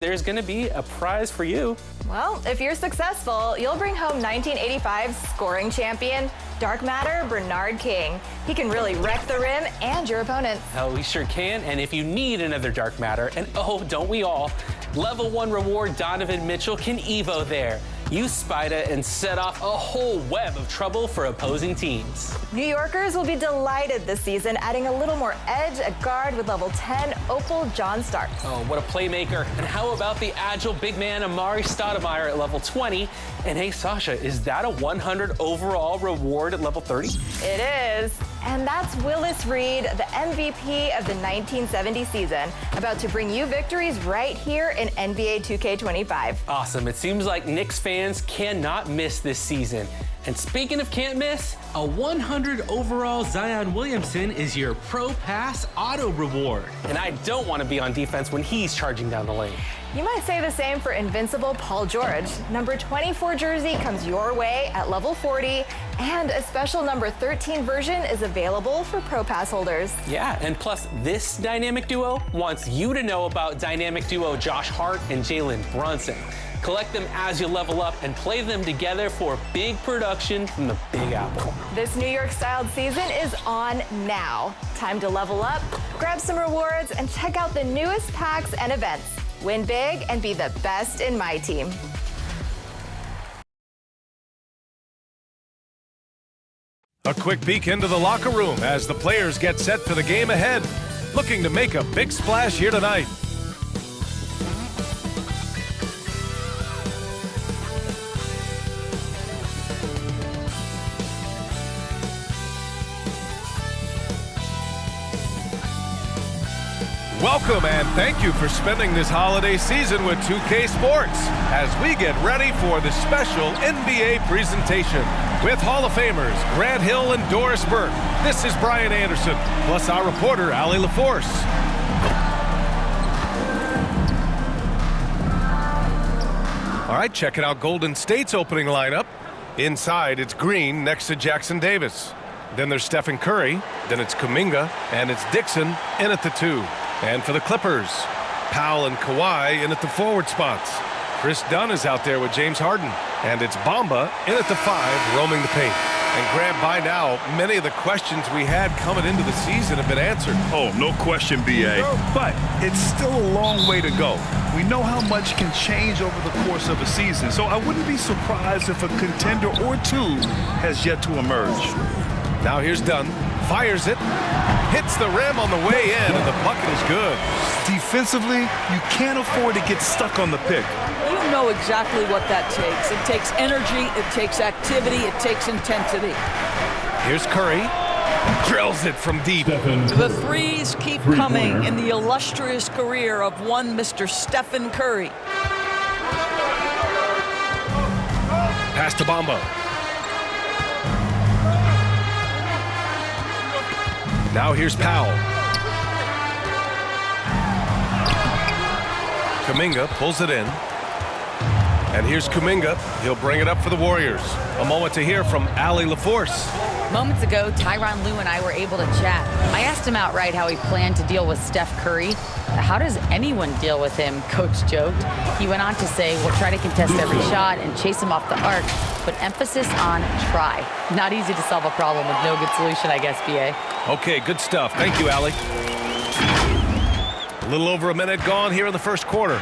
there's going to be a prize for you. Well, if you're successful, you'll bring home 1985 scoring champion, Dark Matter Bernard King. He can really wreck the rim and your opponents. Oh, we sure can. And if you need another Dark Matter, and oh, don't we all, Level 1 reward Donovan Mitchell can Evo there. Use Spida and set off a whole web of trouble for opposing teams. New Yorkers will be delighted this season, adding a little more edge at guard with level 10 Opal John Starks. Oh, what a playmaker. And how about the agile big man Amari Stoudemire at level 20? And hey, Sasha, is that a 100 overall reward at level 30? It is. And that's Willis Reed, the MVP of the 1970 season, about to bring you victories right here in NBA 2K25. Awesome. It seems like Knicks fans cannot miss this season. And speaking of can't miss, a 100 overall Zion Williamson is your Pro Pass auto reward. And I don't want to be on defense when he's charging down the lane. You might say the same for Invincible Paul George. Number 24 jersey comes your way at level 40, and a special number 13 version is available for Pro Pass holders. Yeah, and plus this dynamic duo wants you to know about dynamic duo Josh Hart and Jalen Brunson. Collect them as you level up and play them together for big production from the Big Apple. This New York-styled season is on now. Time to level up, grab some rewards, and check out the newest packs and events. Win big and be the best in my team. A quick peek into the locker room as the players get set for the game ahead. Looking to make a big splash here tonight. Welcome and thank you for spending this holiday season with 2K Sports as we get ready for the special NBA presentation with Hall of Famers Grant Hill and Doris Burke. This is Brian Anderson, plus our reporter, Allie LaForce. All right, checking out Golden State's opening lineup. Inside, it's Green next to Jackson Davis. Then there's Stephen Curry. Then it's Kuminga, and it's Dixon in at the 2. And for the Clippers, Powell and Kawhi in at the forward spots. Chris Dunn is out there with James Harden. And it's Bamba in at the 5, roaming the paint. And Grant, by now, many of the questions we had coming into the season have been answered. Oh, no question, B.A. But it's still a long way to go. We know how much can change over the course of a season, so I wouldn't be surprised if a contender or two has yet to emerge. Now here's Dunn. Fires it. Hits the rim on the way in, and the bucket is good. Defensively, you can't afford to get stuck on the pick. You know exactly what that takes. It takes energy, it takes activity, it takes intensity. Here's Curry. Drills it from deep. The threes keep coming in the illustrious career of one Mr. Stephen Curry. Pass to Bamba. Now here's Powell. Kuminga pulls it in. And here's Kuminga. He'll bring it up for the Warriors. A moment to hear from Allie LaForce. Moments ago, Tyronn Lue and I were able to chat. I asked him outright how he planned to deal with Steph Curry. How does anyone deal with him, Coach joked. He went on to say, we'll try to contest every shot and chase him off the arc, but emphasis on try. Not easy to solve a problem with no good solution, I guess, B.A. Okay, good stuff. Thank you, Allie. A little over a minute gone here in the first quarter.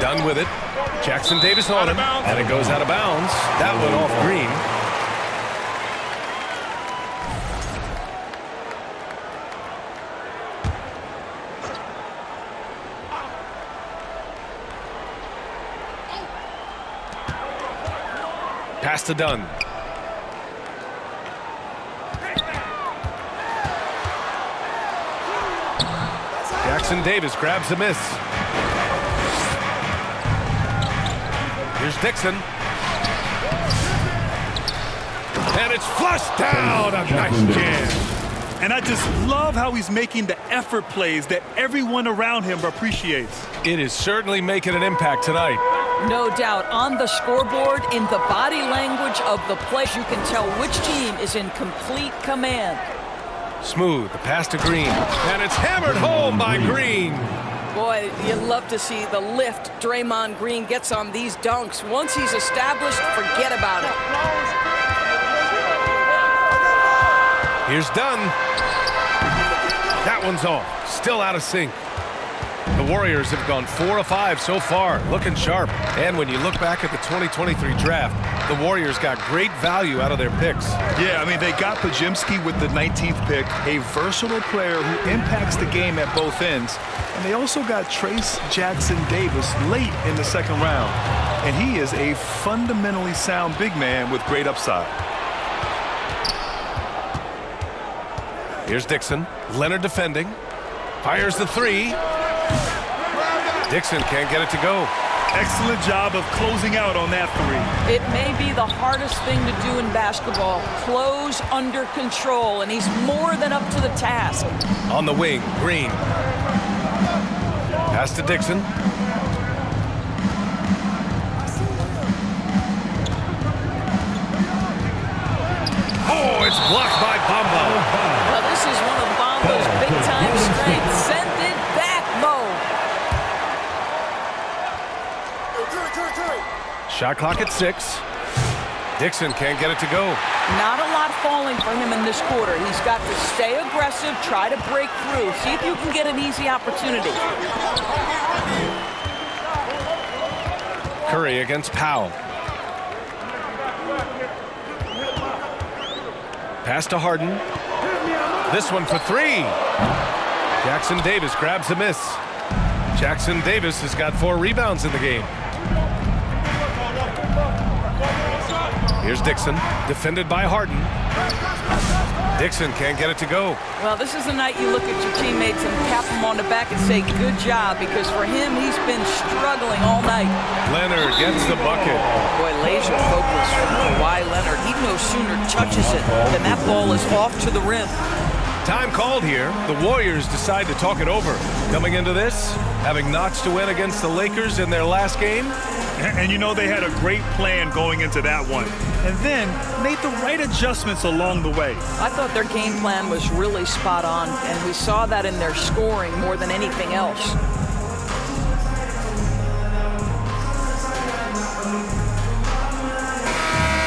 Done with it. Jackson Davis on him, and it goes out of bounds. That one off Green. Pass to Dunn. Jackson Davis grabs the miss. Here's Dixon. And it's flushed down. A nice jam. And I just love how he's making the effort plays that everyone around him appreciates. It is certainly making an impact tonight. No doubt, on the scoreboard, in the body language of the players, you can tell which team is in complete command. Smooth, the pass to Green. And it's hammered home by Green. Boy, you love to see the lift Draymond Green gets on these dunks. Once he's established, forget about it. Here's Dunn. That one's off. Still out of sync. The Warriors have gone 4 of 5 so far, looking sharp. And when you look back at the 2023 draft, the Warriors got great value out of their picks. Yeah, I mean, they got Podziemski with the 19th pick, a versatile player who impacts the game at both ends. And they also got Trace Jackson Davis late in the second round. And he is a fundamentally sound big man with great upside. Here's Dixon. Leonard defending. Fires the three. Dixon can't get it to go. Excellent job of closing out on that three. It may be the hardest thing to do in basketball. Close under control, and he's more than up to the task. On the wing, Green. Pass to Dixon. Oh, it's blocked by Bamba. Well, this is one of Bamba's big-time strengths. Send it back, Mo. Shot clock at 6. Dixon can't get it to go. Not a lot falling for him in this quarter. He's got to stay aggressive, try to break through. See if you can get an easy opportunity. Curry against Powell. Pass to Harden. This one for 3. Jackson Davis grabs a miss. Jackson Davis has got 4 rebounds in the game. Here's Dixon, defended by Harden. Dixon can't get it to go. Well, this is the night you look at your teammates and tap them on the back and say, good job, because for him, he's been struggling all night. Leonard gets the bucket. Boy, laser focus from Kawhi Leonard. He no sooner touches it than that ball is off to the rim. Time called here. The Warriors decide to talk it over. Coming into this, having notched a win against the Lakers in their last game. And you know they had a great plan going into that one. And then made the right adjustments along the way. I thought their game plan was really spot on, and we saw that in their scoring more than anything else.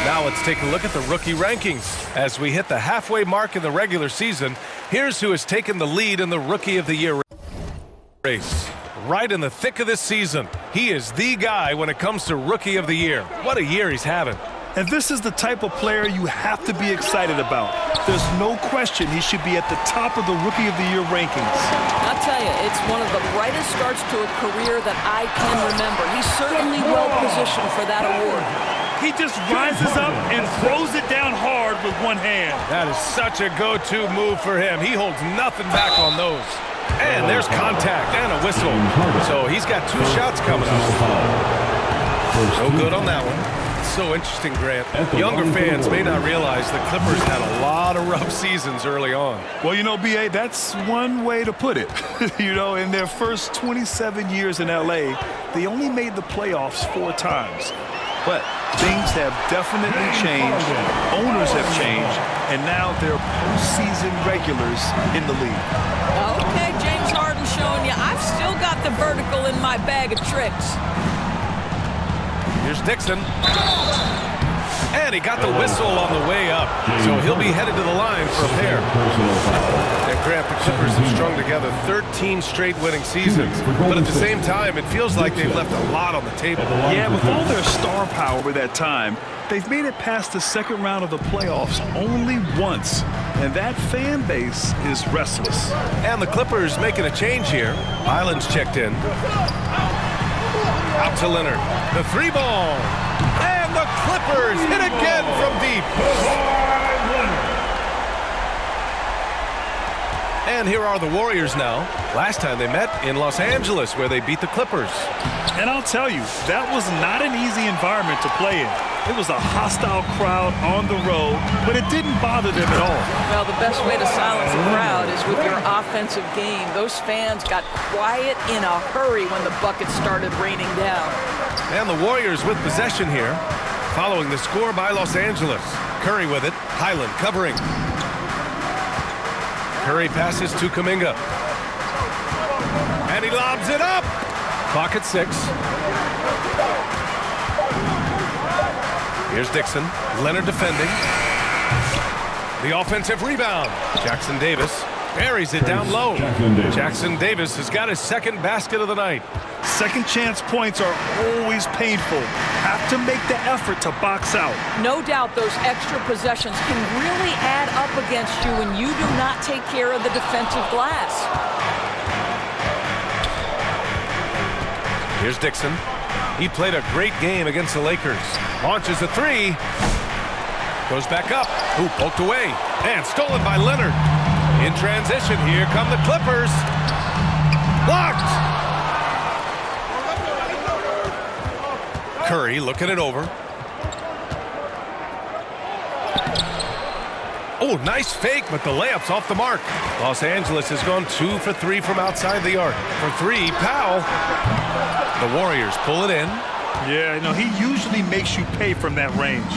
Now let's take a look at the rookie rankings. As we hit the halfway mark in the regular season, here's who has taken the lead in the Rookie of the Year race. Right in the thick of this season, he is the guy when it comes to Rookie of the Year. What a year he's having. And this is the type of player you have to be excited about. There's no question he should be at the top of the Rookie of the Year rankings. I'll tell you, it's one of the brightest starts to a career that I can remember. He's certainly well positioned for that award. He just rises up and throws it down hard with one hand. That is such a go-to move for him. He holds nothing back on those. And there's contact and a whistle. So he's got 2 shots coming up. No good on that one. So interesting, Grant. Younger fans may not realize the Clippers had a lot of rough seasons early on. Well, you know, B.A., that's one way to put it. You know, in their first 27 years in L.A., they only made the playoffs 4 times. But things have definitely changed. Owners have changed. And now they're postseason regulars in the league. Okay, James Harden showing you I've still got the vertical in my bag of tricks. Here's Dixon. And he got the whistle on the way up. So he'll be headed to the line for a pair. And Grant, the Clippers have strung together 13 straight winning seasons. But at the same time, it feels like they've left a lot on the table. Yeah, with all their star power at that time, they've made it past the second round of the playoffs only once. And that fan base is restless. And the Clippers making a change here. Island's checked in. Out to Leonard. The 3-ball. And the Clippers hit again from deep. And here are the Warriors now. Last time they met in Los Angeles, where they beat the Clippers. And I'll tell you, that was not an easy environment to play in. It was a hostile crowd on the road, but it didn't bother them at all. Well, the best way to silence a crowd is with your offensive game. Those fans got quiet in a hurry when the buckets started raining down. And the Warriors with possession here, following the score by Los Angeles. Curry with it. Highland covering. Curry passes to Kuminga. And he lobs it up. Clock at 6. Here's Dixon. Leonard defending. The offensive rebound. Jackson Davis buries it down low. Jackson Davis has got his second basket of the night. Second chance points are always painful. Have to make the effort to box out. No doubt those extra possessions can really add up against you when you do not take care of the defensive glass. Here's Dixon. He played a great game against the Lakers. Launches a 3. Goes back up. Ooh, poked away. And stolen by Leonard. In transition, here come the Clippers. Blocked. Curry looking it over. Oh, nice fake, but the layup's off the mark. Los Angeles has gone 2 for 3 from outside the arc. For 3, Powell. The Warriors pull it in. Yeah, no, he usually makes you pay from that range.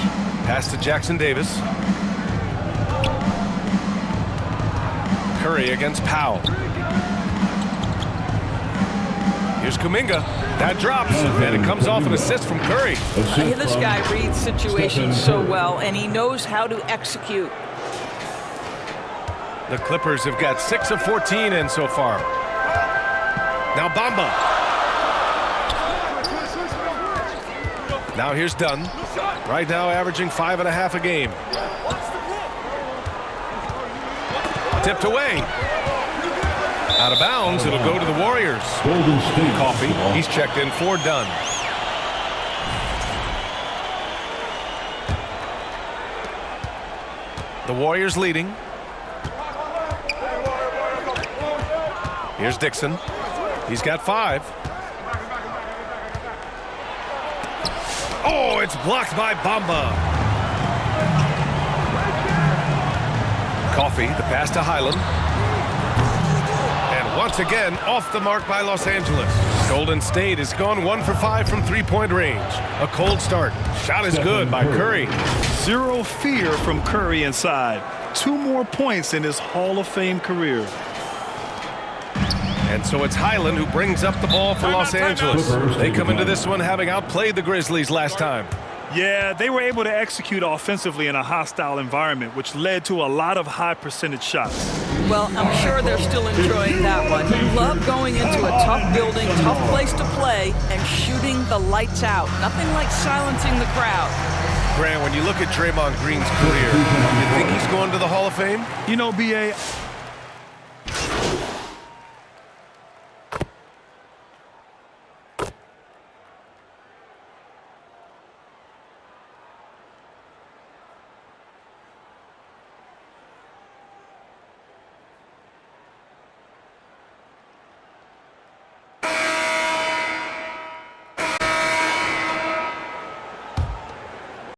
Pass to Jackson Davis. Curry against Powell. Here's Kuminga. That drops, and it comes off an assist from Curry. This guy reads situations so well, and he knows how to execute. The Clippers have got 6 of 14 in so far. Now Bamba. Now here's Dunn. Right now averaging 5.5 a game. Tipped away. Out of bounds, it'll go to the Warriors. Coffee, he's checked in for Dunn. The Warriors leading. Here's Dixon. He's got 5. Oh, it's blocked by Bamba. Coffee, the pass to Highland. And once again, off the mark by Los Angeles. Golden State has gone 1 for 5 from three-point range. A cold start. Shot is good by Curry. Zero fear from Curry inside. 2 more points in his Hall of Fame career. And so it's Highland who brings up the ball for Los Angeles. They come into this one having outplayed the Grizzlies last time. Yeah, they were able to execute offensively in a hostile environment, which led to a lot of high percentage shots. Well, I'm sure they're still enjoying that one. You love going into a tough building, tough place to play, and shooting the lights out. Nothing like silencing the crowd. Grant, when you look at Draymond Green's career, you think he's going to the Hall of Fame? You know, B.A.,